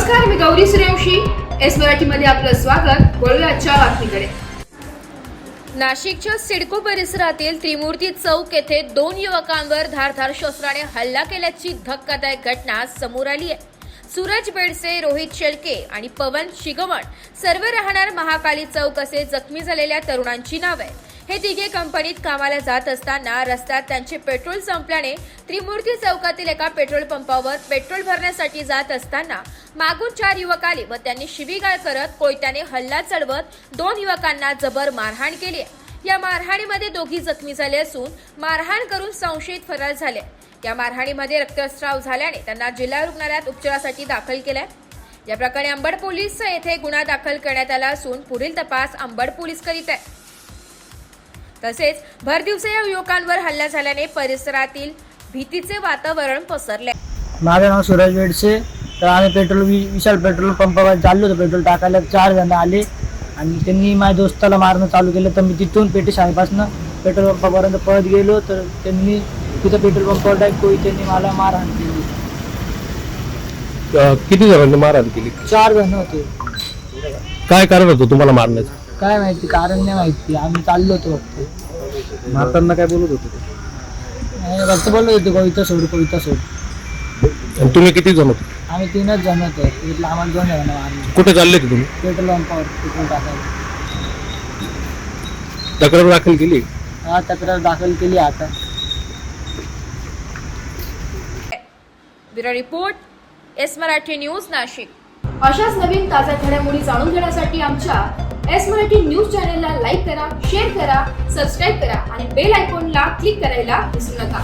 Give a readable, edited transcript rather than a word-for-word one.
नमस्कार, मी गौरी सूर्यवंशी. एस मराठीमध्ये आपलं स्वागत. वळूया आजच्या बातमीकडे. नाशिकच्या सिडको परिसरातील त्रिमूर्ती चौक येथे 2 युवकांवर धारदार शस्त्राने हल्ला केल्याची धक्कादायक घटना समोर आली आहे. सूरज बेडसे, रोहित शेळके आणि पवन शिगवण सर्व राहणार महाकाली चौक असे जखमी झालेल्या तरुणांची नाव आहे. हे तिघे कंपनीत कामाला जात असताना रस्त्यात त्यांचे पेट्रोल संपल्याने त्रिमूर्ती चौकातील एका पेट्रोल पंपावर पेट्रोल भरण्यासाठी जात असताना मागून 4 युवक आले व त्यांनी शिवीगाळ करत कोयत्याने हल्ला चढवत 2 युवकांना जबर मारहाण केली. या मारहाणीमध्ये दोघी जखमी झाले असून मारहाण करून संशयित फरार झाले. या मारहाणीमध्ये रक्तस्राव झाल्याने त्यांना जिल्हा रुग्णालयात उपचारासाठी दाखल केले. या प्रकरणी अंबड पोलीस येथे गुन्हा दाखल करण्यात आला असून पुढील तपास अंबड पोलीस करीत आहे. तसेच भरदिवसा या युवकांवर हल्ला झाल्याने परिसरातील भीतीचे वातावरण पसरले. माझं नाव सूरज बेडसे. तर आम्ही विशाल पेट्रोल पंपावर चाललो होतो पेट्रोल टाकायला. 4 जण आले आणि त्यांनी माझ्या दोस्ताला मारणं चालू केलं. तर मी तिथून पेटी शाळेपासून पेट्रोल पंपापर्यंत पळत गेलो. तर त्यांनी तिथं पेट्रोल पंपावर त्यांनी मला मारहाण केली. किती जणांनी मारहाण केली? 4 जण होते. काय कारण होतं तुम्हाला मारण्याचं? काय माहिती, कारण नाही माहिती. आम्ही चाललो होतो फक्त. मारताना काय बोलत होते? फक्त बोलत होते कविता सोड, कविता सोड. आणि तुम्ही किती जण होते? आम्ही 3च जण होतो. इथलं आम्हाला 2 जण मारले. कुठे चालले होते तुम्ही? पेट्रोल पंपावर पेट्रोल टाकायला. तक्रार दाखल केली? हा, तक्रार दाखल केली आता. Bureau report, S Marathi news, Nashik. अशाच नवीन ताज्या घडामोडी जाणून घेण्यासाठी आमच्या एस मराठी न्यूज चॅनलला लाईक करा, शेअर करा, सबस्क्राईब करा आणि बेल आयकॉनला क्लिक करायला विसरू नका.